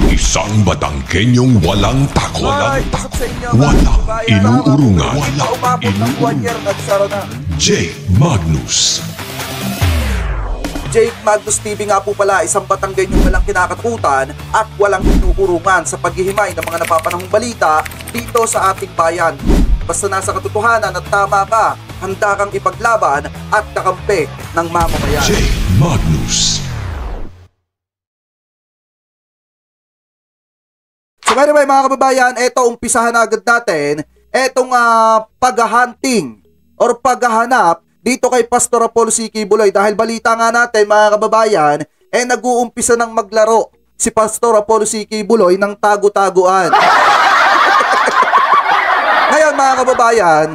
Isang Batangkenyong walang takot. Walang Walang inuurungan. Umabot ng 1 year, nagsara na. Jake Magnus. Jake Magnus TV nga po pala, isang Batanggenyong walang kinakatakutan at walang inuurungan sa paghihimay ng mga napapanahong balita dito sa ating bayan. Basta nasa katotohanan at tama ka, handa kang ipaglaban at kakampi ng mamamayan. Jake Magnus. So anyway mga kababayan, eto umpisahan na agad natin etong paghahunting or paghahanap dito kay Pastor Apollo C. Quiboloy, dahil balita nga natin mga kababayan, nag-uumpisa ng maglaro si Pastor Apollo C. Quiboloy ng tago-taguan. Ngayon mga kababayan,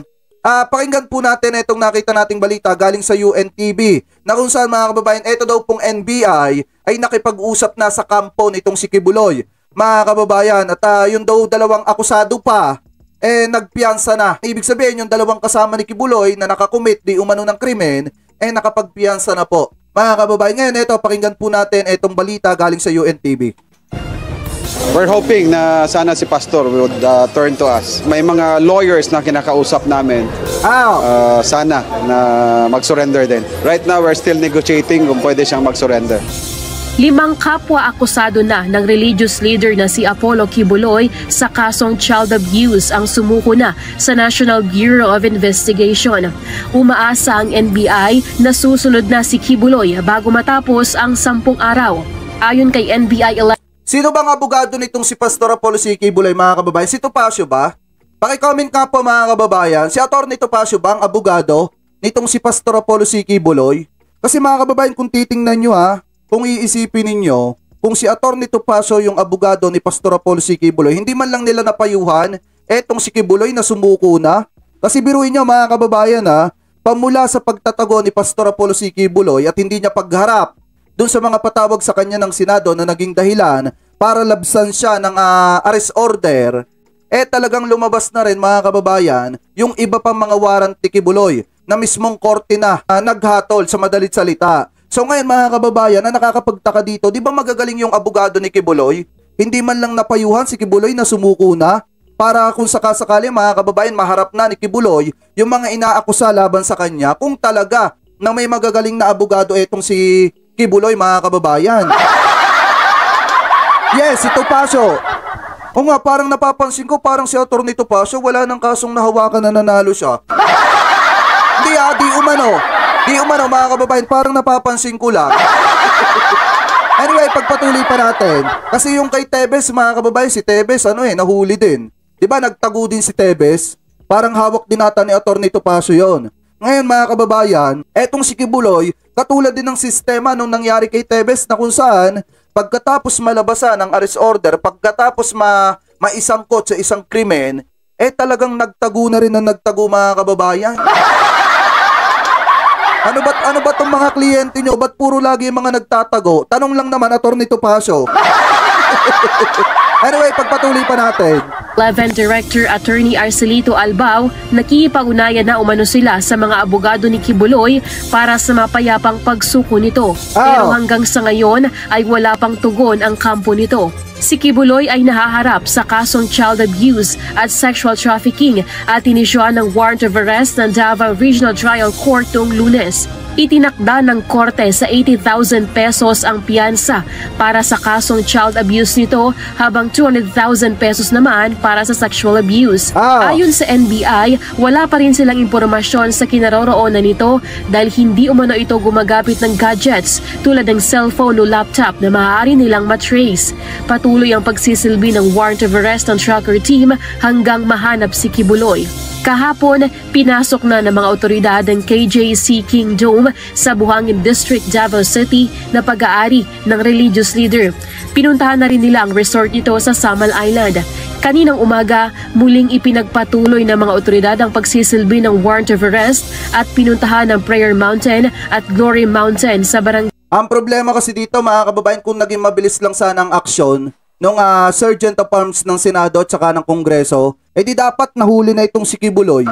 pakinggan po natin itong nakita nating balita galing sa UNTV na kung saan mga kababayan, ito daw pong NBI ay nakipag-usap na sa kampo nitong si Quiboloy. Mga kababayan, at yung daw dalawang akusado pa, nagpiyansa na. Ibig sabihin, yung dalawang kasama ni Quiboloy na nakakumit di umano ng krimen, nakapagpiyansa na po. Mga kababayan, ngayon ito, pakinggan po natin itong balita galing sa UNTV. We're hoping na sana si Pastor would turn to us. May mga lawyers na kinakausap namin. Sana na mag-surrender din. Right now, we're still negotiating kung pwede siyang mag-surrender. 5 kapwa akusado na ng religious leader na si Apollo Quiboloy sa kasong child abuse ang sumuko na sa National Bureau of Investigation. Umaasa ang NBI na susunod na si Quiboloy bago matapos ang 10 araw. Ayon kay NBI Sino bang abogado nitong si Pastor Apollo C. Quiboloy, mga kababayan? Si Topacio ba? Paki-comment ka po mga kababayan, si Atty. Topacio ba ang abogado nitong si Pastor Apollo C. Quiboloy? Kasi mga kababayan, kung titingnan nyo kung iisipin ninyo, kung si Atty. Topacio yung abogado ni Pastor Apollo C. Quiboloy, hindi man lang nila napayuhan etong si Quiboloy na sumuko na. Kasi biruin nyo mga kababayan pamula sa pagtatago ni Pastor Apollo C. Quiboloy at hindi niya pagharap dun sa mga patawag sa kanya ng Senado na naging dahilan para labsan siya ng arrest order, talagang lumabas na rin mga kababayan yung iba pang mga warrant ni Quiboloy na mismong korte na naghatol sa madalit salita. So ngayon mga kababayan, na nakakapagtaka dito, di ba magagaling yung abogado ni Quiboloy? Hindi man lang napayuhan si Quiboloy na sumuko na para kung sakasakali mga kababayan maharap na ni Quiboloy yung mga inaakusa laban sa kanya kung talaga na may magagaling na abogado etong si Quiboloy mga kababayan. Yes, si Topacio. O nga, parang napapansin ko parang si Atty. Topacio wala nang kasong nahawakan na nanalo siya. Di umano. Di umano mga kababayan, parang napapansin ko lang. Anyway, pagpatuloy pa natin. Kasi yung kay Tebes mga kababayan, si Tebes nahuli din. Diba nagtago din si Tebes? Parang hawak din nata ni Atty. Topacio yon. Ngayon mga kababayan, etong si Quiboloy, katulad din ng sistema nung nangyari kay Tebes na kung saan pagkatapos malabasan ng arrest order, pagkatapos maisangkot sa isang krimen, talagang nagtago na rin ang nagtago mga kababayan. Ano ba tong mga kliyente nyo? Ba't puro lagi yung mga nagtatago? Tanong lang naman, Atty. Topacio. Anyway, pagpatuloy pa natin. 11 Director Attorney Arcelito Albao, nakikipag-unayan na umano sila sa mga abogado ni Quiboloy para sa mapayapang pagsuko nito. Pero hanggang sa ngayon ay wala pang tugon ang kampo nito. Si Quiboloy ay nahaharap sa kasong child abuse at sexual trafficking at inisyuhan ng warrant of arrest ng Davao Regional Trial Court noong Lunes. Itinakda ng korte sa 80,000 pesos ang piyansa para sa kasong child abuse nito habang 200,000 pesos naman para sa sexual abuse. Ayon sa NBI, wala pa rin silang impormasyon sa kinaroroonan nito dahil hindi umano ito gumagamit ng gadgets tulad ng cellphone o laptop na maaari nilang matrace. Patuloy ang pagsisilbi ng warrant of arrest ng tracker team hanggang mahanap si Quiboloy. Kahapon, pinasok na ng mga otoridad ng KJC Kingdom sa Buhangin District, Davao City na pag-aari ng religious leader. Pinuntahan na rin nila ang resort nito sa Samal Island. Kaninang umaga, muling ipinagpatuloy ng mga otoridad ang pagsisilbi ng warrant of arrest at pinuntahan ng Prayer Mountain at Glory Mountain sa barangay. Ang problema kasi dito mga kababayan, kung naging mabilis lang sana ang aksyon nung Sergeant of Arms ng Senado at saka ng Kongreso, di dapat nahuli na itong si Quiboloy.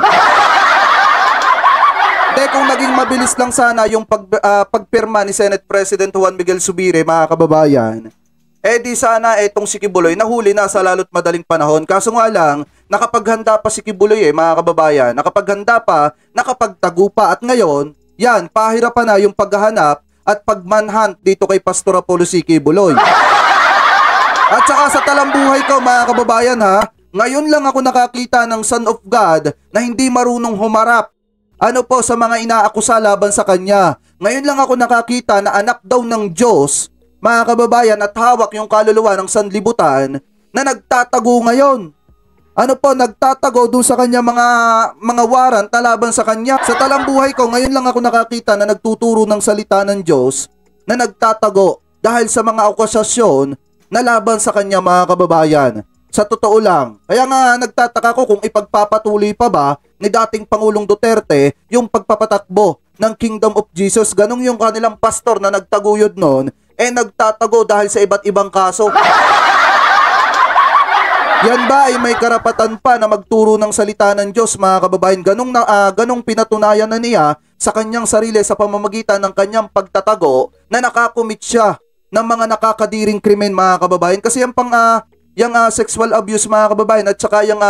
Kung naging mabilis lang sana yung pagpirma ni Senate President Juan Miguel Zubiri, mga kababayan, di sana etong si Kibuloy nahuli na sa lalo't madaling panahon. Kaso nga lang, nakapaghanda pa si Kibuloy mga kababayan. Nakapaghanda pa, nakapagtago pa. At ngayon, yan, pahirapan na yung paghahanap at pagmanhunt dito kay Pastor Apollo C. Kibuloy. At saka sa talambuhay ko mga kababayan ha, ngayon lang ako nakakita ng Son of God na hindi marunong humarap sa mga inaakusa laban sa kanya. Ngayon lang ako nakakita na anak daw ng Diyos, mga kababayan, at hawak yung kaluluwa ng sanlibutan na nagtatago ngayon. Nagtatago dun sa kanya mga warrant na laban sa kanya. Sa talambuhay ko, ngayon lang ako nakakita na nagtuturo ng salita ng Diyos na nagtatago dahil sa mga akusasyon na laban sa kanya mga kababayan. Sa totoo lang, kaya nga nagtataka ko kung ipagpapatuloy pa ba ni dating Pangulong Duterte yung pagpapatakbo ng Kingdom of Jesus. Ganong yung kanilang pastor na nagtaguyod noon, nagtatago dahil sa iba't ibang kaso. Yan ba ay may karapatan pa na magturo ng salita ng Diyos mga kababayan? Ganong pinatunayan na niya sa kanyang sarili sa pamamagitan ng kanyang pagtatago na nakakumit siya ng mga nakakadiring krimen mga kababayan. Kasi yung sexual abuse mga kababayan at saka yung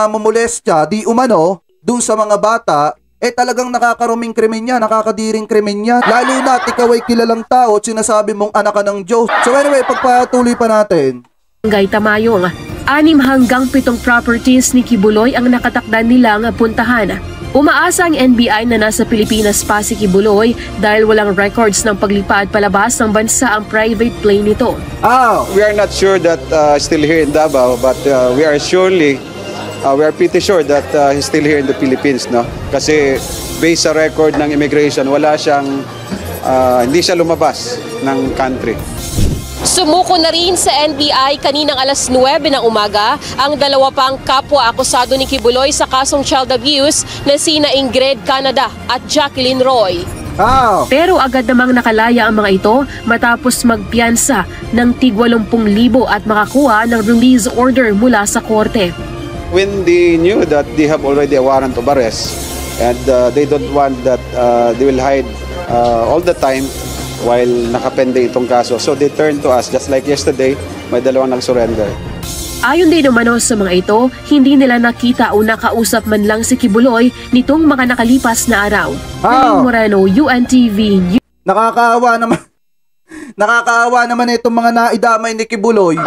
mamolestya di umano dun sa mga bata, talagang nakakaruming krimen niya, nakakadiring krimen niya. Lalo na at ikaw ay kilalang tao at sinasabi mong anak ka ng Diyos. So anyway, pagpatuloy pa natin. Barangay Tamayong, 6 hanggang 7 properties ni Kibuloy ang nakatakda nilang puntahan. Umaasa ang NBI na nasa Pilipinas pa si Kibuloy dahil walang records ng paglipad palabas ng bansa ang private plane nito. We are not sure that still here in Davao, but we are pretty sure that he's still here in the Philippines, no? Kasi based sa record ng immigration, hindi siya lumabas ng country. Sumuko na rin sa NBI kaninang alas 9 ng umaga ang dalawa pang kapwa akusado ni Kibuloy sa kasong child abuse na sina Ingrid Canada at Jacqueline Roy. Pero agad namang nakalaya ang mga ito matapos magpiyansa ng tig 80,000 at makakuha ng release order mula sa korte. When they knew that they have already a warrant of arrest and they don't want that they will hide all the time while nakapende itong kaso. So they turned to us, just like yesterday, may dalawang nag-surrender. Ayon din umano sa mga ito, hindi nila nakita o nakausap man lang si Kibuloy nitong mga nakalipas na araw. Maling Moreno, UNTV. Nakakaawa naman. Nakakaawa naman itong mga naidamay ni Kibuloy.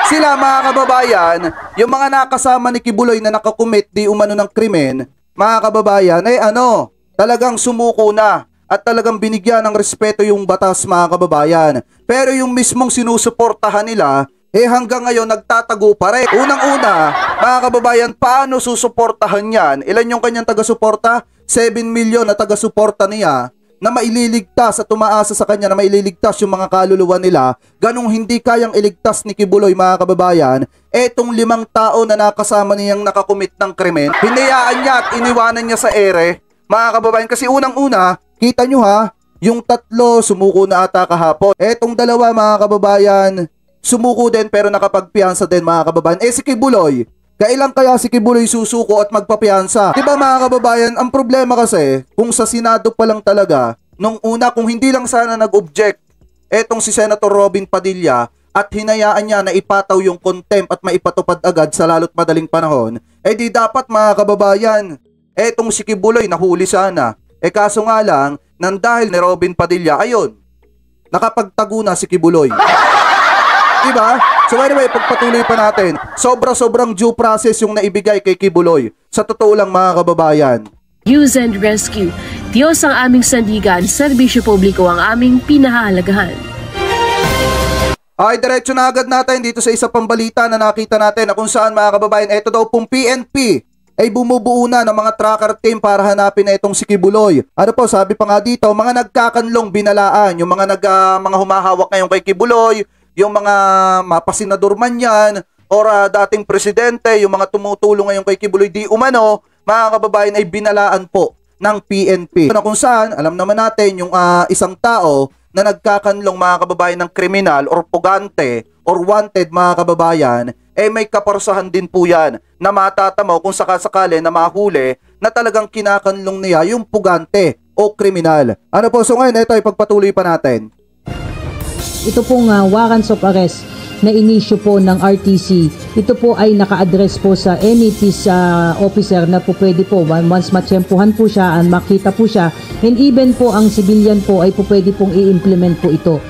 Sila mga kababayan, yung mga nakasama ni Kibuloy na nakakumit di umano ng krimen, mga kababayan, talagang sumuko na. At talagang binigyan ng respeto yung batas mga kababayan. Pero yung mismong sinusuportahan nila, hanggang ngayon nagtatago pa rin. Unang-una, mga kababayan, paano susuportahan yan? Ilan yung kanyang taga-suporta? 7 million na taga-suporta niya na maililigtas at tumaasa sa kanya na maililigtas yung mga kaluluwa nila. Ganong hindi kayang iligtas ni Kibuloy mga kababayan, etong 5 tao na nakasama niyang nakakumit ng krimen, hinayaan niya at iniwanan niya sa ere, mga kababayan. Kasi unang-una, kita nyo yung 3 sumuko na ata kahapon. Etong 2 mga kababayan, sumuko din pero nakapagpiyansa din mga kababayan. Si Kibuloy, kailan kaya si Kibuloy susuko at magpapiyansa? Diba mga kababayan, ang problema kasi, kung sa Senado pa lang talaga, nung una kung hindi lang sana nag-object, etong si Senator Robin Padilla, at hinayaan niya na ipataw yung contempt at maipatupad agad sa lalo't madaling panahon, di dapat mga kababayan, etong si Kibuloy nahuli sana. Kaso nga lang, nang dahil ni Robin Padilla, ayun, nakapagtago na si Kibuloy. Diba? So anyway, pagpatuloy pa natin, sobrang due process yung naibigay kay Kibuloy. Sa totoo lang mga kababayan. Use and rescue. Diyos ang aming sandigan, serbisyo publiko ang aming pinahahalagahan. Diretso na agad natin dito sa isa pang balita na nakita natin na kung saan mga kababayan, ito daw pong PNP ay bumubuo na ng mga tracker team para hanapin na itong si Kibuloy. Sabi pa nga dito, mga nagkakanlong binalaan, yung mga humahawak ngayon kay Kibuloy, yung mga mapasenador man yan, or dating presidente, yung mga tumutulong ngayon kay Kibuloy, di umano, mga kababayan ay binalaan po ng PNP. Na kung saan, alam naman natin, yung isang tao na nagkakanlong mga kababayan ng kriminal or pugante or wanted mga kababayan, may kaparusahan din po yan na matatamaw kung sakasakali na mahuli na talagang kinakanlong niya yung pugante o kriminal. So ngayon, ito ay pagpatuloy pa natin. Ito pong warrants of arrest na inisyu po ng RTC, ito po ay naka-address po sa any peace officer na po pwede po once matsyempuhan po siya and makita po siya, and even po ang civilian po ay po pwede pong i-implement po ito.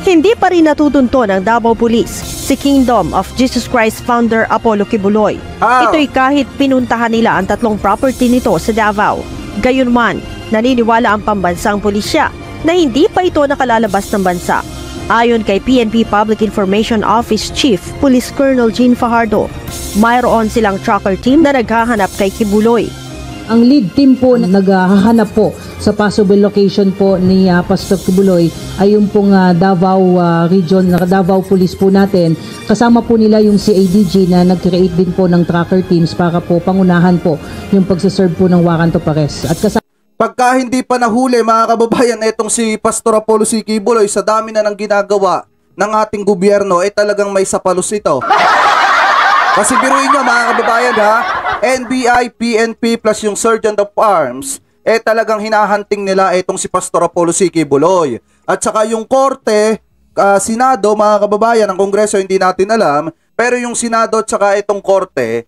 Hindi pa rin natutunto ng Davao Police si Kingdom of Jesus Christ founder Apollo Kibuloy. Ito'y kahit pinuntahan nila ang 3 property nito sa Davao. Gayunman, naniniwala ang pambansang pulisya na hindi pa ito nakalalabas ng bansa. Ayon kay PNP Public Information Office Chief Police Colonel Jean Fajardo, mayroon silang tracker team na naghahanap kay Kibuloy. Ang lead team po na naghahanap po sa possible location po ni Pastor Kibuloy ay yung pong Davao Region, Davao Police po natin. Kasama po nila yung CADG na nag-create din po ng tracker teams para po pangunahan po yung pagsaserve po ng warrant of arrest. At Pagka hindi pa nahuli mga kababayan, etong si Pastor Apollo C. Kibuloy sa dami na ng ginagawa ng ating gobyerno, talagang may sapalos ito. Kasi biruin nyo mga kababayan ha, NBI, PNP plus yung Sergeant of Arms, talagang hinahunting nila etong si Pastor Apollo C. Kibuloy. At saka yung Korte, Senado mga kababayan, ang Kongreso hindi natin alam, pero yung Senado at saka itong Korte,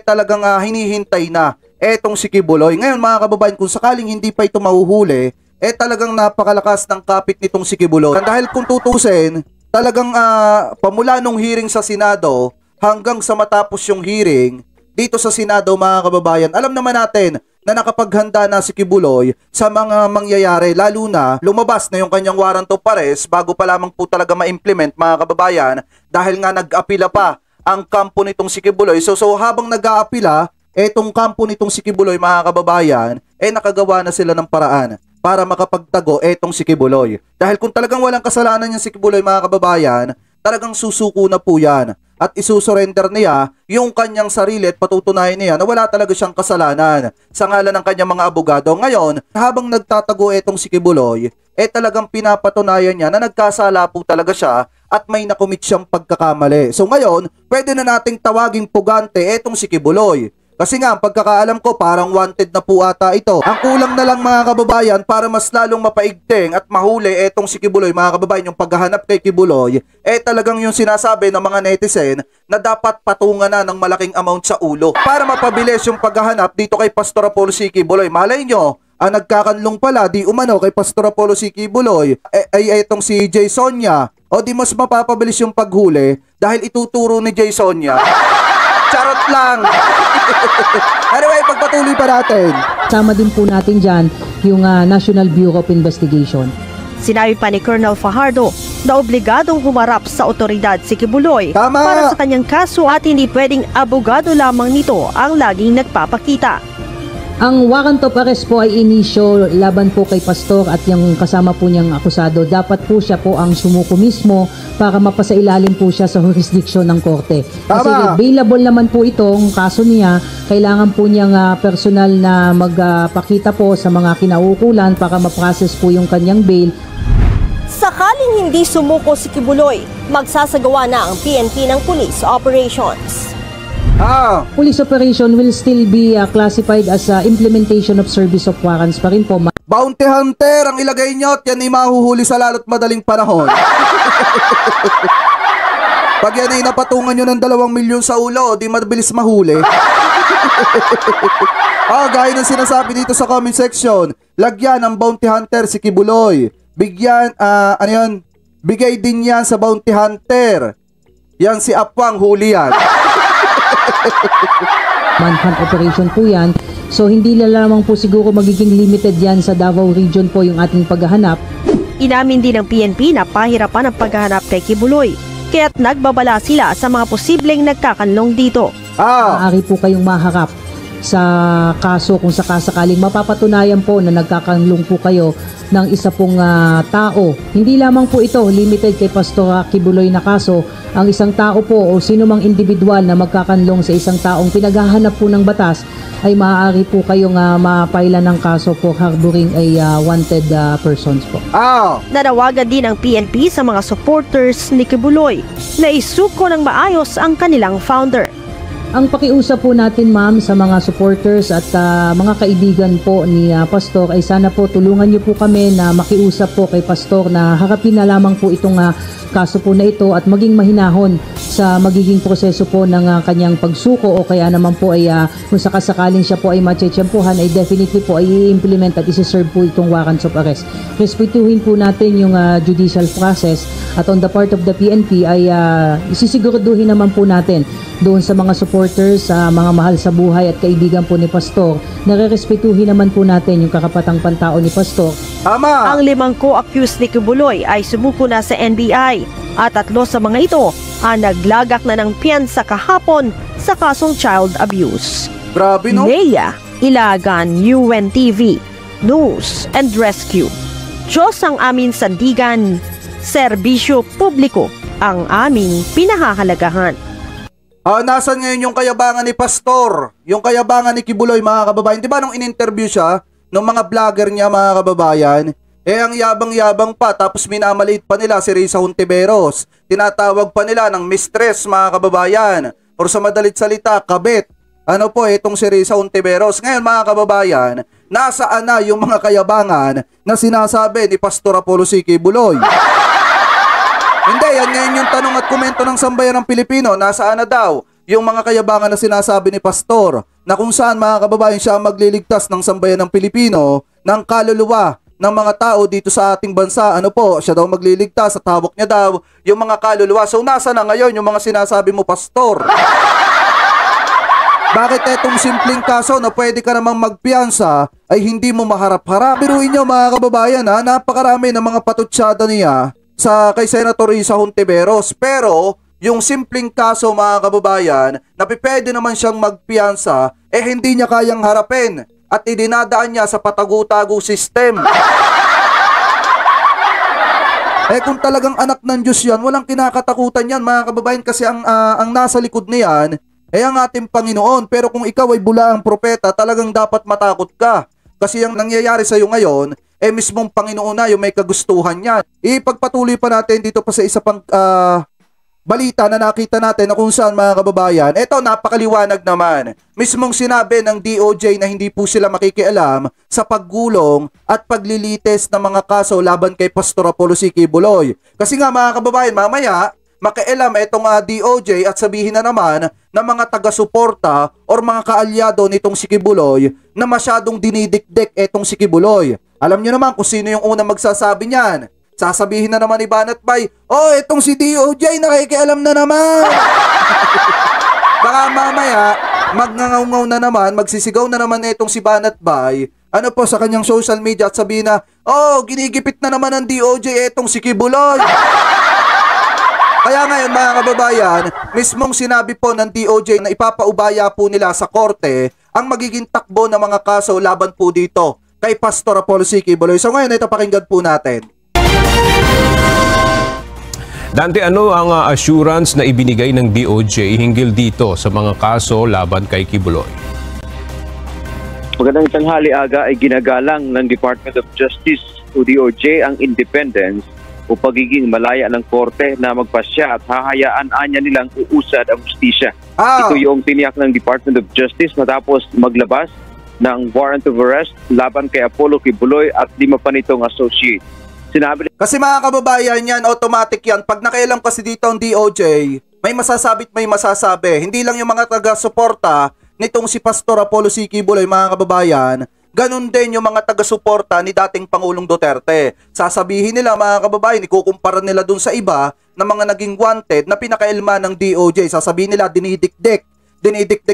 talagang hinihintay na etong si Kibuloy. Ngayon mga kababayan, kung sakaling hindi pa ito mahuhuli, talagang napakalakas ng kapit nitong si Kibuloy. Dahil kung tutusin, talagang pamula nung hearing sa Senado hanggang sa matapos yung hearing dito sa Senado mga kababayan, alam naman natin na nakapaghanda na si Kibuloy sa mga mangyayari, lalo na lumabas na yung kanyang warrant of arrest bago pa lamang po talaga ma-implement mga kababayan, dahil nga nag-apila pa ang kampo nitong si Kibuloy. So habang nag-aapila etong kampo nitong si Kibuloy mga kababayan, nakagawa na sila ng paraan para makapagtago etong si Kibuloy. Dahil kung talagang walang kasalanan yung si Kibuloy mga kababayan, talagang susuko na po yan at isusurrender niya yung kanyang sarili at patutunayan niya na wala talaga siyang kasalanan sa ngalan ng kanyang mga abogado. Ngayon, habang nagtatago etong si Kibuloy, talagang pinapatunayan niya na nagkasala po talaga siya at may nakomit siyang pagkakamali. So ngayon, pwede na nating tawaging pugante etong si Kibuloy. Kasi nga, ang pagkakaalam ko, parang wanted na po ata ito. Ang kulang na lang mga kababayan para mas lalong mapaigting at mahuli etong si Kibuloy, mga kababayan, yung paghahanap kay Kibuloy, talagang yung sinasabi ng mga netizen na dapat patungan na ng malaking amount sa ulo para mapabilis yung paghahanap dito kay Pastor Apollo C. Kibuloy. Malay nyo, ang nagkakanlong pala, di umano kay Pastor Apollo C. Kibuloy, ay itong si Jay Sonia. O di mas mapapabilis yung paghuli dahil ituturo ni Jay Sonia. Charot lang. Anyway, pagpatuloy pa natin. Sama din po natin dyan yung National Bureau of Investigation. Sinabi pa ni Colonel Fajardo na obligadong humarap sa otoridad si Kibuloy Tama. para sa kanyang kaso at hindi pwedeng abogado lamang nito ang laging nagpapakita. Ang warrant of arrest po ay inisyo laban po kay Pastor at yung kasama po niyang akusado. Dapat po siya po ang sumuko mismo para mapasailalim po siya sa jurisdiction ng korte. Kasi available naman po itong kaso niya. Kailangan po niyang personal na magpakita po sa mga kinaukulan para ma-process po yung kanyang bail. Sakaling hindi sumuko si Kibuloy, magsasagawa na ang PNP ng police operations. Police operation will still be classified as implementation of service of warrants pa rin po. Bounty hunter ang ilagay nyo at yan ay mahuhuli sa lalo't madaling panahon. Pag yan ay napatungan nyo ng 2 milyon sa ulo, di mabilis mahuli. Gaya ng sinasabi dito sa comment section, lagyan ng bounty hunter si Kibuloy. Bigyan, bigay din yan sa bounty hunter. Yan si Apwang, huli yan. Manhunt operation po yan. So hindi lamang po siguro magiging limited yan sa Davao region po yung ating paghahanap. Inamin din ng PNP na pahirapan ang paghahanap kay Kibuloy, kaya't nagbabala sila sa mga posibleng nagkakanlong dito. Maaari po kayong maharap sa kaso kung sakasakaling mapapatunayan po na nagkakanlong po kayo ng isa pong tao. Hindi lamang po ito limited kay Pastor Kibuloy na kaso. Ang isang tao po o sino mang individual na magkakanlong sa isang taong pinaghahanap po ng batas ay maaari po kayong mapailan ng kaso for harboring a wanted persons po. Nanawagan din ang PNP sa mga supporters ni Kibuloy na isuko ng maayos ang kanilang founder. Ang pakiusap po natin ma'am sa mga supporters at mga kaibigan po ni Pastor ay sana po tulungan niyo po kami na makiusap po kay Pastor na harapin na lamang po itong kaso po na ito at maging mahinahon sa magiging proseso po ng kanyang pagsuko o kaya naman po ay kung sakasakaling siya po ay matsetsempuhan ay definitely po ay i-implement at isi-serve po itong warrants of arrest. Respetuhin po natin yung judicial process at on the part of the PNP ay isisiguraduhin naman po natin doon sa mga supporters, sa mga mahal sa buhay at kaibigan po ni Pastor, nare-respetuhin naman po natin yung karapatang pantao ni Pastor. Tama! Ang 5 co-accused ni Quiboloy ay sumuko na sa NBI at 3 sa mga ito ang naglagak na ng piyansa kahapon sa kasong child abuse. Grabe no? Leia Ilagan, UNTV, News and Rescue. Diyos ang aming sandigan, serbisyo publiko ang aming pinahahalagahan. Nasaan ngayon yung kayabangan ni Pastor? Yung kayabangan ni Quiboloy, mga kababayan. Di ba nung in-interview siya, nung mga vlogger niya, mga kababayan, ang yabang-yabang pa, tapos minamaliit pa nila si Risa Hontiveros. Tinatawag pa nila ng mistress, mga kababayan. Or sa madalit salita, kabit. Ano po, itong si Risa Hontiveros. Ngayon, mga kababayan, nasaan na yung mga kayabangan na sinasabi ni Pastor Apollo C. Quiboloy? Hindi, yan ngayon yung tanong at komento ng sambayan ng Pilipino. Nasaan na daw yung mga kayabangan na sinasabi ni Pastor na kung saan, mga kababayan, siya magliligtas ng sambayan ng Pilipino ng kaluluwa ng mga tao dito sa ating bansa. Ano po, siya daw magliligtas at hawak niya daw yung mga kaluluwa. So nasa na ngayon yung mga sinasabi mo, Pastor? Bakit etong simpleng kaso na pwede ka namang magpiyansa ay hindi mo maharap-harap? Biruin nyo, mga kababayan, napakarami ng mga patutsyada niya kay Senator Risa Hontiveros. Pero yung simpleng kaso, mga kababayan, na pwede naman siyang magpiyansa, hindi niya kayang harapin at idinadaan niya sa patago-tago system. Kung talagang anak ng Diyos yan, walang kinakatakutan yan, mga kababayan, kasi ang nasa likod niyan ang ating Panginoon. Pero kung ikaw ay bulaang propeta, talagang dapat matakot ka. Kasi ang nangyayari sa iyo ngayon, mismong Panginoon na yung may kagustuhan niyan. Ipagpatuloy pa natin dito pa sa isa pang balita na nakita natin na kung saan, mga kababayan. Ito, napakaliwanag naman. Mismong sinabi ng DOJ na hindi po sila makikialam sa paggulong at paglilitis ng mga kaso laban kay Pastor Apollo C. Quiboloy. Kasi nga, mga kababayan, mamaya, makialam itong DOJ at sabihin na naman ng mga taga-suporta or mga kaalyado nitong si Quiboloy na masyadong dinidikdik itong si Quiboloy. Alam nyo naman kung sino yung unang magsasabi niyan. Sasabihin na naman ni Banat Bay, itong si DOJ nakikialam na naman. Baka mamaya, magngangaw-ngaw na naman, magsisigaw na naman itong si Banat Bay, ano po, sa kanyang social media at sabihin na, ginigipit na naman ng DOJ itong si Quiboloy. Kaya ngayon, mga kababayan, mismong sinabi po ng DOJ na ipapaubaya po nila sa korte ang magiging takbo ng mga kaso laban po dito kay Pastor Apollo C. Quiboloy. So ngayon, ito pakinggan po natin. Dante, ano ang assurance na ibinigay ng DOJ hinggil dito sa mga kaso laban kay Quiboloy? Magandang tanghali, Aga, ay ginagalang ng Department of Justice o DOJ ang independence o pagiging malaya ng korte na magpasya at hahayaan anya nilang uusad ang justisya. Ito yung tiniyak ng Department of Justice matapos maglabas ng warrant of arrest laban kay Apollo Quiboloy at 5 pa nitong associate. Sinabi kasi, mga kababayan, yan, automatic yan. Pag nakailam kasi dito ang DOJ, may masasabi at may masasabi. Hindi lang yung mga taga-suporta nitong si Pastor Apollo C. Quiboloy, mga kababayan. Ganun din yung mga taga-suporta ni dating Pangulong Duterte. Sasabihin nila, mga kababayan, ikukumpara nila dun sa iba na mga naging wanted na pinakailma ng DOJ. Sasabihin nila, dinidikdik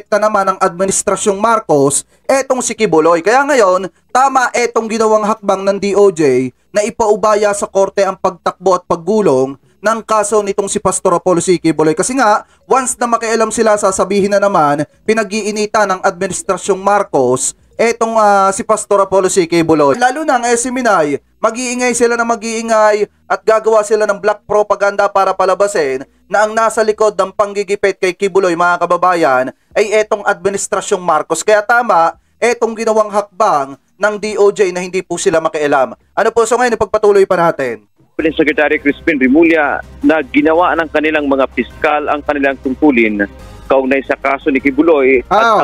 na naman ng Administrasyong Marcos etong si Quiboloy. Kaya ngayon, tama etong ginawang hakbang ng DOJ na ipaubaya sa korte ang pagtakbo at paggulong ng kaso nitong si Pastor Apollo C. Quiboloy. Kasi nga, once na makialam sila, sasabihin na naman, pinag-iinita ng Administrasyong Marcos etong si Pastor Apollo C. Quiboloy. Lalo na ang SMNI, mag-iingay sila na mag-iingay at gagawa sila ng black propaganda para palabasin na ang nasa likod ng panggigipit kay Quiboloy, mga kababayan, ay etong Administrasyong Marcos. Kaya tama, etong ginawang hakbang ng DOJ na hindi po sila makialam. Ano po, so ngayon, ipagpatuloy pa natin. Secretary Crispin Rimulya na ginawa ng kanilang mga piskal ang kanilang tungkulin kaugnay sa kaso ni Kibuloy at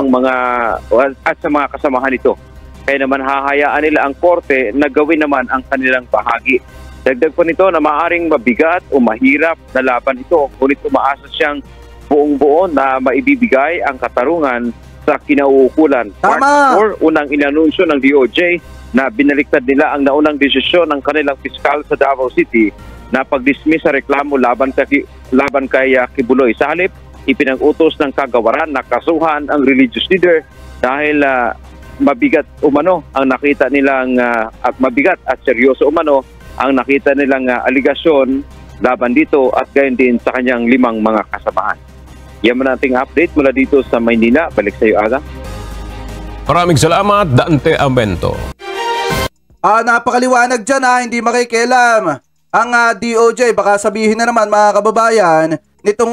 sa mga kasamahan nito. Kaya naman hahayaan nila ang korte na gawin naman ang kanilang bahagi. Dagdag pa nito na maaaring mabigat o mahirap na laban ito, ngunit umaasa siyang buong-buo na maibibigay ang katarungan sa kinauukulan. Tama! March 4, unang inanunsyo ng DOJ na binaliktad nila ang naunang desisyon ng kanilang piskal sa Davao City na pag-dismiss sa reklamo laban kay Kibuloy. Sa halip, ipinag-utos ng kagawaran na kasuhan ang religious leader dahil mabigat umano ang nakita nilang at mabigat at seryoso umano ang nakita nilang aligasyon laban dito at gayon din sa kanyang 5 mga kasamahan. Yan man ating update mula dito sa Maynila. Balik sa iyo, Aga. Maraming salamat, Dante Amento. Napakaliwanag dyan hindi makikialam ang DOJ. Baka sabihin na naman mga kababayan, nitong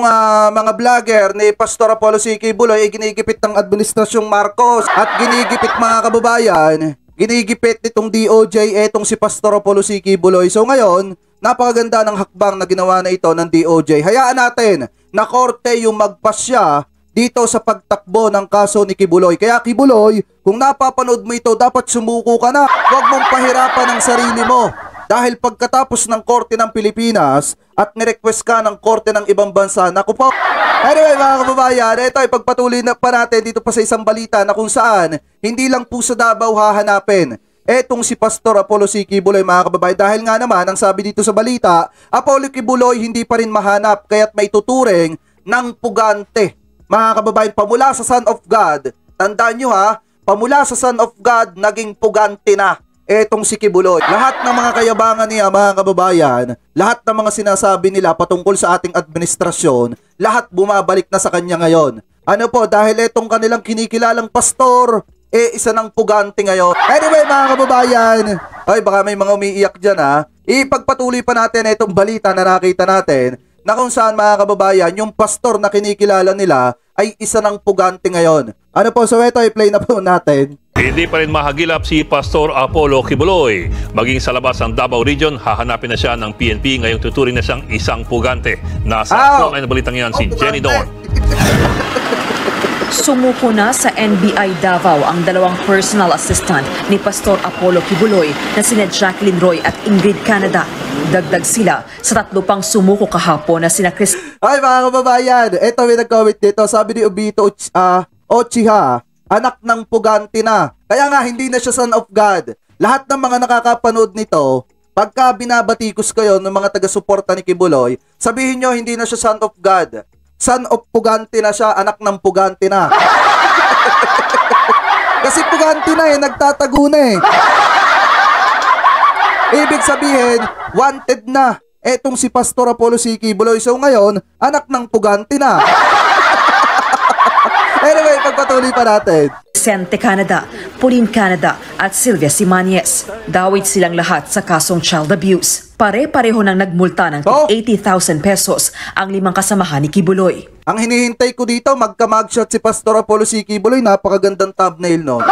mga vlogger ni Pastor Apollo C. Kibuloy ay ginigipit ng Administrasyong Marcos at ginigipit mga kababayan, ginigipit nitong DOJ etong si Pastor Apollo C. Kibuloy. So ngayon, napakaganda ng hakbang na ginawa na ito ng DOJ. Hayaan natin na korte yung magpasya dito sa pagtakbo ng kaso ni Kibuloy. Kaya Kibuloy, kung napapanood mo ito, dapat sumuko ka na. Huwag mong pahirapan ang sarili mo. Dahil pagkatapos ng korte ng Pilipinas at nirequest ka ng korte ng ibang bansa, naku po. Anyway mga kababayan, ito ay pagpatuloy na pa natin dito pa sa isang balita na kung saan hindi lang po sa Davao hahanapin etong si Pastor Apollo C. Kibuloy mga kababayan. Dahil nga naman, ang sabi dito sa balita, Apollo Kibuloy hindi pa rin mahanap kaya't may tuturing ng pugante. Mga kababayan, pamula sa Son of God, tandaan nyo pamula sa Son of God, naging pugante na etong si Kibuloy. Lahat ng mga kayabangan niya mga kababayan, lahat ng mga sinasabi nila patungkol sa ating administrasyon, lahat bumabalik na sa kanya ngayon. Ano po, dahil etong kanilang kinikilalang pastor, isa ng pugante ngayon. Anyway mga kababayan, ay baka may mga umiiyak dyan ipagpatuloy pa natin itong balita na nakita natin na kung saan mga kababayan, yung pastor na kinikilala nila ay isa ng pugante ngayon. Ano po, so ito i-play na po natin. Hindi pa rin mahagilap si Pastor Apollo Kibuloy. Maging sa labas ng Davao Region, hahanapin na siya ng PNP. Ngayong tuturing na siyang isang pugante. Nasa online na balitang yan si Jenny Dorn. Sumuko na sa NBI Davao ang 2 personal assistant ni Pastor Apollo Kibuloy na sina Jacqueline Roy at Ingrid Canada. Dagdag sila sa 3 pang sumuko kahapon na sina Chris. Ay mga kababayan, ito may nag-comment dito. Sabi ni Obito Ochiha, anak ng pugante na. Kaya nga hindi na siya Son of God. Lahat ng mga nakakapanood nito, pagka binabatikos kayo ng mga taga-suporta ni Kibuloy, sabihin nyo hindi na siya Son of God. Son of pugante na siya, anak ng pugante na. Kasi pugante na nagtatago na Ibig sabihin, wanted na etong si Pastor Apollo C. Kibuloy. So ngayon, anak ng pugante na. Anyway, pagpatuloy pa natin. Sente Canada, Pauline Canada at Sylvia Simanyes. Dawit silang lahat sa kasong child abuse. Pare-pareho nang nagmulta ng 80,000 pesos ang 5 kasamahan ni Kibuloy. Ang hinihintay ko dito, magka-mugshot si Pastor Apollo C. Kibuloy. Napakagandang thumbnail, no?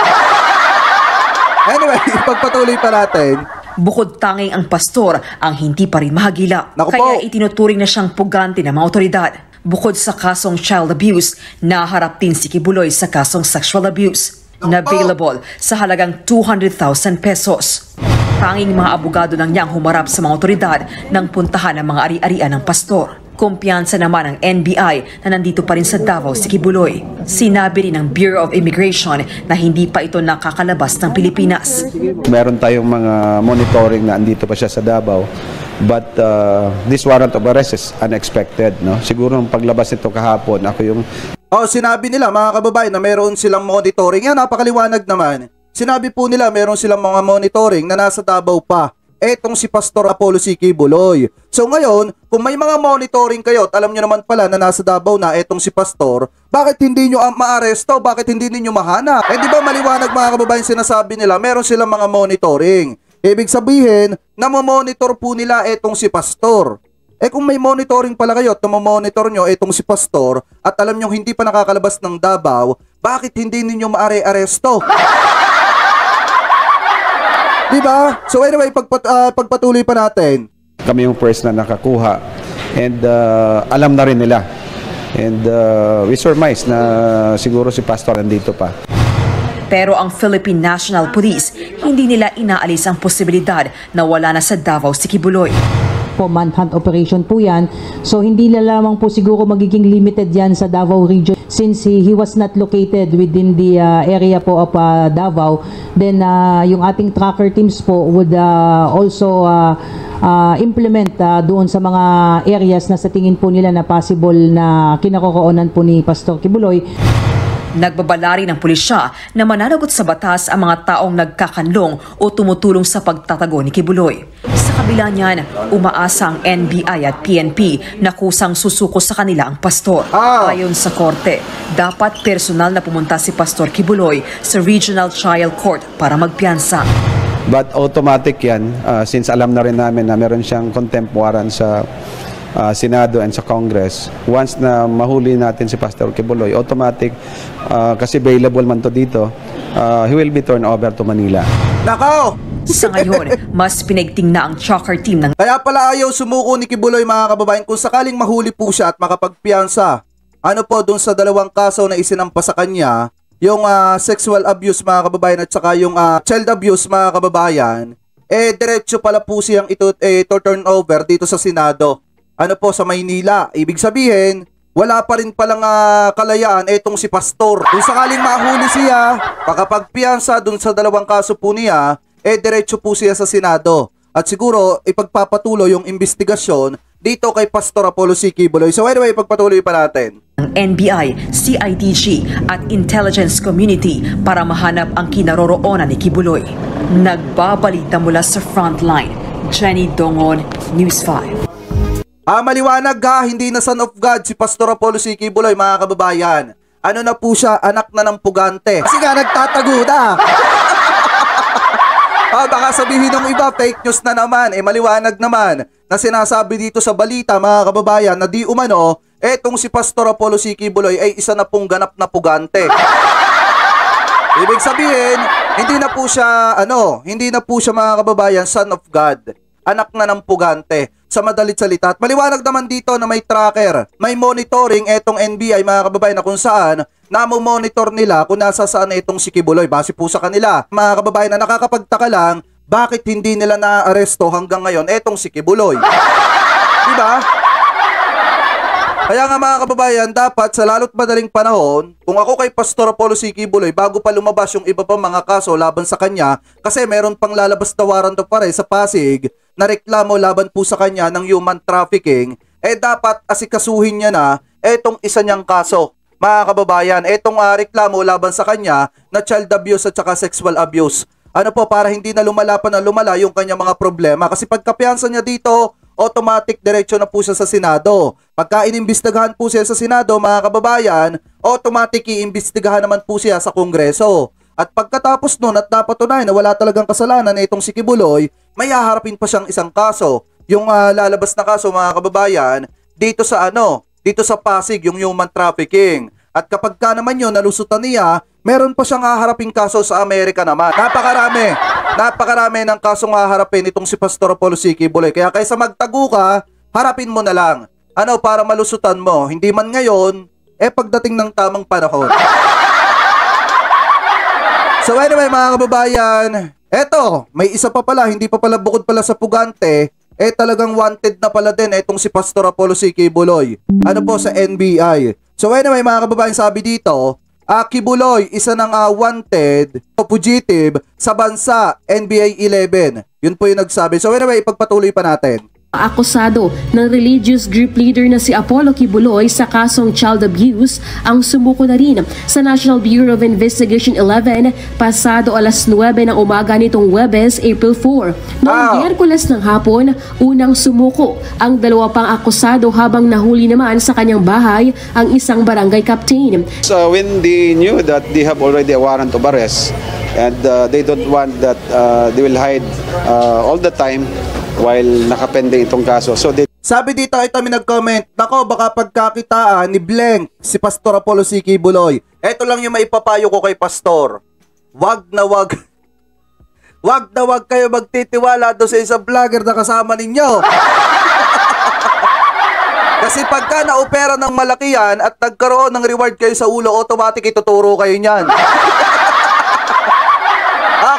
Anyway, pagpatuloy pa natin. Bukod tanging ang pastor ang hindi pa rin mahagila. Kaya itinuturing na siyang pugante ng mga otoridad. Bukod sa kasong child abuse, naharap din si Kibuloy sa kasong sexual abuse na available sa halagang 200,000 pesos. Tanging mga abogado lang niyang humarap sa mga otoridad nang puntahan ang mga ari-arian ng pastor. Kumpiyansa naman ang NBI na nandito pa rin sa Davao si Kibuloy. Sinabi rin ng Bureau of Immigration na hindi pa ito nakakalabas ng Pilipinas. Meron tayong mga monitoring na andito pa siya sa Davao. But this warrant of arrest is unexpected. No? Siguro nung paglabas nito kahapon, ako yung... sinabi nila mga kababayan na meron silang monitoring. Yan, napakaliwanag naman. Sinabi po nila meron silang mga monitoring na nasa Davao pa. Etong si Pastor Apollo C. Kibuloy. So ngayon, kung may mga monitoring kayo at alam nyo naman pala na nasa Davao na etong si Pastor, bakit hindi nyo maaresto? Bakit hindi ninyo mahanap? Di ba maliwanag mga kababayan sinasabi nila, meron silang mga monitoring. Ibig sabihin, namomonitor po nila etong si Pastor. Kung may monitoring pala kayo at namomonitor nyo etong si Pastor at alam nyo hindi pa nakakalabas ng Davao, bakit hindi ninyo maare-aresto? Diba? So anyway, pagpatuloy pa natin. Kami yung first na nakakuha and alam na rin nila And we surmise na siguro si Pastor nandito pa. Pero ang Philippine National Police, hindi nila inaalis ang posibilidad na wala na sa Davao si Kibuloy. Po manhunt operation po yan. So hindi na lamang po siguro magiging limited yan sa Davao region since he was not located within the area po of Davao. Then yung ating tracker teams po would also implement doon sa mga areas na sa tingin po nila na possible na kinakokoonan po ni Pastor Kibuloy. Nagbabalari ng pulisya na mananagot sa batas ang mga taong nagkakanlong o tumutulong sa pagtatago ni Kibuloy. Sa kabila niyan, umaasa ang NBI at PNP na kusang susuko sa kanila ang pastor. Ayon sa korte, dapat personal na pumunta si Pastor Kibuloy sa Regional Trial Court para magpiyansa. But automatic yan, since alam na rin namin na meron siyang contempt warrant sa Senado and sa Congress. Once na mahuli natin si Pastor Kibuloy, automatic, kasi available man to dito, he will be turned over to Manila. Nako! Sa ngayon, mas pinagting na ang tracker team ng... Kaya pala ayaw sumuko ni Kibuloy, mga kababayan, kung sakaling mahuli po siya at makapagpiyansa. Ano po dun sa dalawang kaso na isinampa sa kanya, yung sexual abuse, mga kababayan, at saka yung child abuse, mga kababayan, diretso pala po siyang ito turn over dito sa Senado. Ano po, sa Maynila. Ibig sabihin, wala pa rin palang kalayaan etong si Pastor. Kung sakaling mahuli siya, makapagpiyansa dun sa dalawang kaso po niya, diretso po siya sa Senado. At siguro, ipagpapatuloy yung investigasyon dito kay Pastor Apollo C. Kibuloy. So anyway, ipagpatuloy pa natin ng NBI, CIDG at intelligence community para mahanap ang kinaroroonan ni Kibuloy. Nagbabalita mula sa frontline, Jenny Dongon, News 5. Maliwanag hindi na son of God si Pastor Apollo C. Kibuloy, mga kababayan. Ano na po siya, anak na ng pugante. Kasi nga nagtatago na. Baka sabihin ng iba, fake news na naman. Maliwanag naman na sinasabi dito sa balita, mga kababayan, na di umano, etong si Pastor Apollo C. Kibuloy ay isa na pong ganap na pugante. Ibig sabihin, hindi na po siya mga kababayan, son of God. Anak na ng pugante. Sa madalit salita. At maliwanag naman dito na may tracker, may monitoring etong NBI, mga kababayan, na kung saan namo-monitor nila kung nasa saan itong si Kibuloy. Base po sa kanila, mga kababayan, na nakakapagtaka lang, bakit hindi nila na-aresto hanggang ngayon etong si Kibuloy? Diba? Kaya nga, mga kababayan, dapat sa lalo't madaling panahon, kung ako kay Pastor Apollo C. Kibuloy, bago pa lumabas yung iba pang mga kaso laban sa kanya, kasi meron pang lalabas na warrant of arrest sa Pasig na reklamo laban po sa kanya ng human trafficking, dapat asikasuhin niya na etong isa niyang kaso. Mga kababayan, etong reklamo laban sa kanya na child abuse at saka sexual abuse. Ano po, para hindi na lumala yung kanyang mga problema. Kasi pagkapiyansa niya dito, automatic diretso na po siya sa Senado. Pagka inimbestigahan po siya sa Senado, mga kababayan, automatic iimbestigahan naman po siya sa Kongreso. At pagkatapos nun at napatunayan na wala talagang kasalanan na itong si Kibuloy, may haharapin pa siyang isang kaso. Yung lalabas na kaso, mga kababayan, dito sa Pasig, yung human trafficking. At kapag ka naman yun, nalusutan niya, meron pa siyang haharaping kaso sa Amerika naman. Napakarami ng kasong haharapin itong si Pastor Apollo C. Kibuloy. Kaya kaysa magtago ka, harapin mo na lang. Para malusutan mo. Hindi man ngayon, pagdating ng tamang panahon. So anyway, mga kababayan, eto, may isa pa pala, hindi pa pala bukod pala sa pugante, talagang wanted na pala din etong si Pastor Apollo C. Kibuloy. Ano po, sa NBI. So anyway, mga kababayan, sabi dito, Kibuloy, isa ng wanted o fugitive sa bansa, NBA 11. Yun po yung nagsabi. So anyway, ipagpatuloy pa natin. Akusado ng religious group leader na si Apollo Kibuloy sa kasong child abuse ang sumuko na rin sa National Bureau of Investigation 11 pasado alas 9 ng umaga nitong Huwebes, April 4. Noong Miyerkules ng hapon, unang sumuko ang dalawa pang akusado habang nahuli naman sa kanyang bahay ang isang barangay captain. So when they knew that they have already a warrant of arrest and they don't want that they will hide all the time while nakapending itong kaso. So sabi dito, ito may nag-comment, nako, baka pagkakitaan ni Blank si Pastor Apollo C. Kibuloy. Ito lang yung maipapayo ko kay Pastor. Wag na wag kayo magtitiwala doon sa isang vlogger na kasama ninyo. Kasi pagka na-opera ng malaki yan at nagkaroon ng reward kayo sa ulo, automatic ituturo kayo niyan.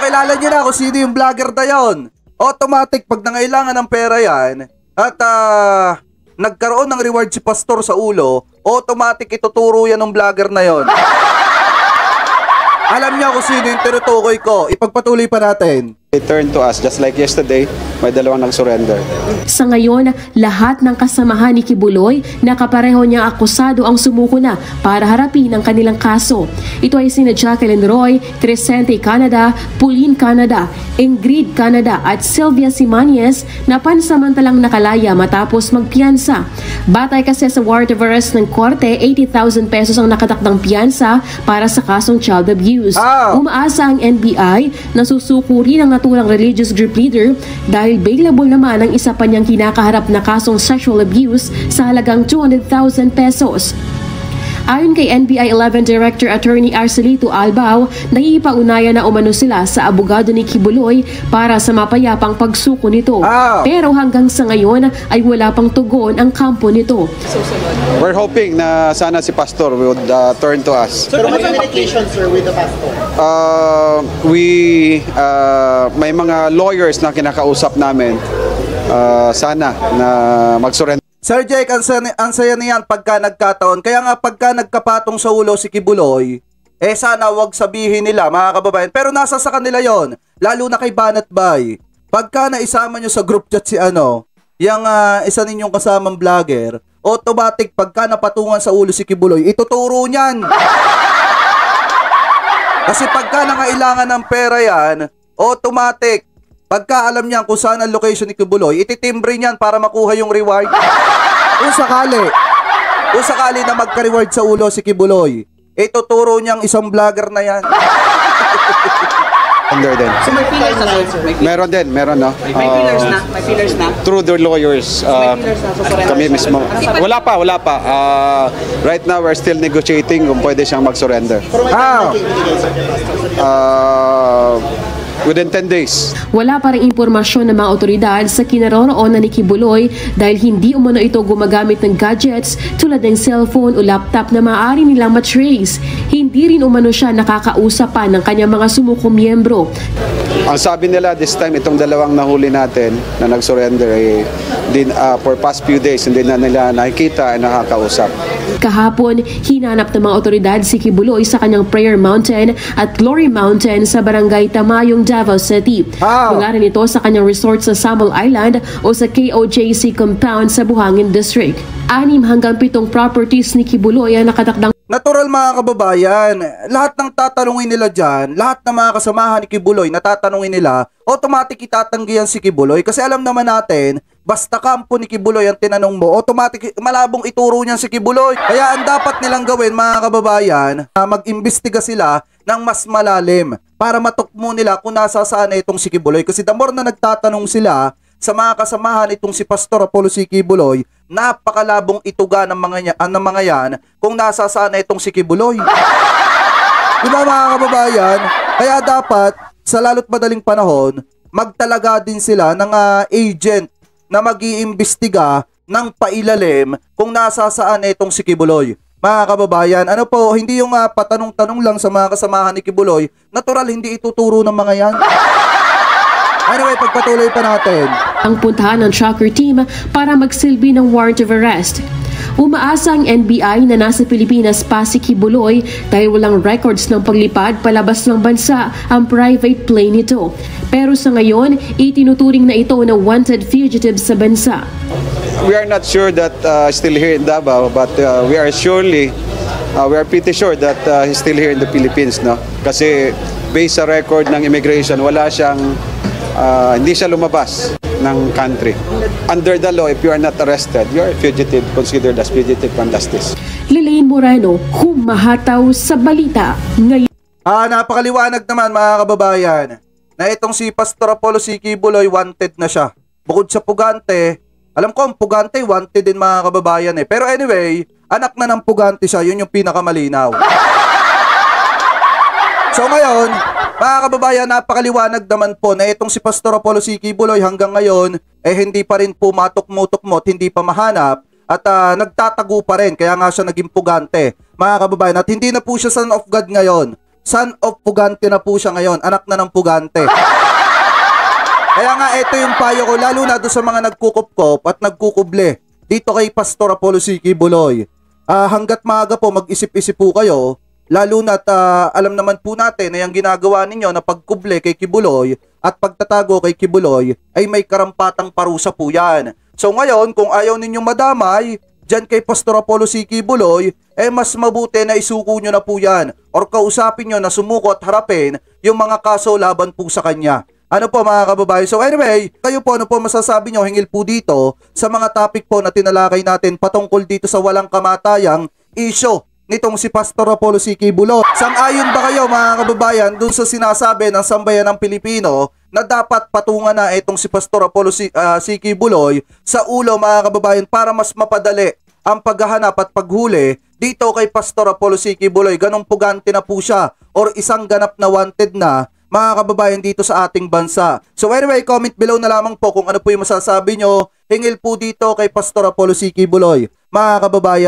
Kilala niyo na kung sino yung vlogger na yun. Automatic, pag nangailangan ng pera yan, at nagkaroon ng reward si pastor sa ulo, automatic ituturo yan ng vlogger na yon. Alam niya kung sino yung tinutukoy ko. Ipagpatuloy pa natin. They turned to us just like yesterday, may dalawang nag-surrender. Sa ngayon, lahat ng kasamahan ni Kibuloy na kapareho niyang akusado ang sumuko na para harapin ang kanilang kaso. Ito ay sina Jacqueline Roy, Crescente Canada, Pauline Canada, Ingrid Canada at Sylvia Simanies na pansamantalang nakalaya matapos magpiyansa. Batay kasi sa warrant of arrest ng korte, 80,000 pesos ang nakatakdang piyansa para sa kasong child abuse. Umaasa ang NBI na susuko rin ang naturang religious group leader dahil bailable naman ang isa pa niyang kinakaharap na kasong sexual abuse sa halagang 200,000 pesos. Ayon kay NBI 11 Director Attorney Arcelito Albao, naiipaunayan na umano sila sa abogado ni Kibuloy para sa mapayapang pagsuko nito. Pero hanggang sa ngayon ay wala pang tugon ang kampo nito. We're hoping na sana si pastor would turn to us. So, what's the communication, sir, with the pastor? May mga lawyers na kinakausap namin sana na mag-surrender. Sir Jake, ang saya niyan pagka nagkataon. Kaya nga pagka nagkapatong sa ulo si Kibuloy, sana wag sabihin nila mga kababayan. Pero nasa sa kanila yon, lalo na kay Banat Bay. Pagka naisama nyo sa group chat si yung isa ninyong kasamang vlogger, automatic pagka napatungan sa ulo si Kibuloy, ituturo niyan. Kasi pagka nangailangan ng pera yan, automatic, pagka alam niyan kung saan ang location ni Kibuloy, ititimbre niyan para makuha yung reward. Kung sakali na magka-reward sa ulo si Kibuloy, ituturo niyang isang vlogger na yan. Din. So may feelers na, sir? Meron no? May feelers na? Through their lawyers. Kami mismo. Wala pa. Right now, we're still negotiating kung pwede siyang mag-surrender. Within 10 days. Wala pa rin impormasyon ng mga otoridad sa kinaroroonan ni Kibuloy dahil hindi umano ito gumagamit ng gadgets tulad ng cellphone o laptop na maaari nilang matrace. Hindi rin umano siya nakakausap pa ng kanyang mga sumuko miyembro. Ang sabi nila this time, itong dalawang nahuli natin na nag-surrender for past few days, hindi na nila nakikita ay nakakausap. Kahapon, hinanap ng mga otoridad si Kibuloy sa kanyang Prayer Mountain at Glory Mountain sa barangay Tamayong, Davao City. Mula rin ito sa kanyang resort sa Samal Island o sa KOJC compound sa Buhangin District. 6 hanggang 7 properties ni Kibuloy ang nakatakdang. Natural mga kababayan, lahat ng tatanungin nila dyan, lahat ng mga kasamahan ni Kibuloy na tatanungin nila, automatic itatanggihan si Kibuloy kasi alam naman natin, basta kampo ni Kibuloy ang tinanong mo, automatic malabong ituro niyan si Kibuloy. Kaya ang dapat nilang gawin mga kababayan, mag-imbestiga sila ng mas malalim para matukmo nila kung nasasaan na itong si Kibuloy. Kasi the more na nagtatanong sila sa mga kasamahan itong si Pastor Apollo C. Kibuloy, napakalabong ituga ng mga yan kung nasasaan na itong si Kibuloy. Diba mga kababayan? Kaya dapat sa lalo't madaling panahon, magtalaga din sila ng agent na mag-iimbestiga ng pailalim kung nasasaan na itong si Kibuloy. Mga kababayan, hindi yung patanong-tanong lang sa mga kasamahan ni Kibuloy, natural hindi ituturo ng mga yan. Anyway, pagpatuloy pa natin. Ang puntahan ng tracker team para magsilbi ng warrant of arrest. Umaasa ang NBI na nasa Pilipinas pa si Kibuloy dahil walang records ng paglipad palabas ng bansa ang private plane nito. Pero sa ngayon, itinuturing na ito na wanted fugitive sa bansa. We are not sure that still here in Davao, but we are pretty sure that he's still here in the Philippines, no? Kasi based sa record ng immigration, hindi siya lumabas ng country. Under the law, if you are not arrested, you are fugitive, considered as fugitive from justice. Lelaine Moreno, humahataw sa balita ngayon. Napakaliwanag naman mga kababayan na itong si Pastor Apollo C. Kibuloy wanted na siya. Bukod sa pugante, alam ko ang pugante wanted din mga kababayan eh. Pero anyway, anak na ng pugante siya, yun yung pinakamalinaw. So ngayon, mga kababayan, napakaliwanag naman po na itong si Pastor Apollo C. Kibuloy hanggang ngayon hindi pa rin po matukmo-tukmo at hindi pa mahanap at nagtatago pa rin, kaya nga siya naging pugante, mga kababayan. At hindi na po siya son of God ngayon. Son of pugante na po siya ngayon, anak na ng pugante. Kaya nga ito yung payo ko, lalo na doon sa mga nagkukupkop at nagkukuble dito kay Pastor Apollo C. Quiboloy. Hanggat maaga po mag-isip-isip po kayo, lalo na alam naman po natin na yung ginagawa ninyo na pagkuble kay Quiboloy at pagtatago kay Quiboloy ay may karampatang parusa po yan. So ngayon, kung ayaw ninyong madamay dyan kay Pastor Apollo C. Quiboloy, mas mabuti na isuko nyo na po yan or kausapin nyo na sumuko at harapin yung mga kaso laban po sa kanya. Ano po mga kababayan? So anyway, kayo po ano po masasabi nyo hingil po dito sa mga topic po na tinalakay natin patungkol dito sa walang kamatayang issue nitong si Pastor Apollo C. Quiboloy. Sang-ayon ba kayo mga kababayan dun sa sinasabi ng sambayan ng Pilipino na dapat patungan na itong si Pastor Apollo C. Quiboloy sa ulo mga kababayan para mas mapadali ang paghahanap at paghuli dito kay Pastor Apollo C. Quiboloy? Ganong pugante na po siya or isang ganap na wanted na mga kababayan dito sa ating bansa. So anyway, comment below na lamang po kung ano po yung masasabi nyo hingil po dito kay Pastor Apollo C. Quiboloy, mga kababayan.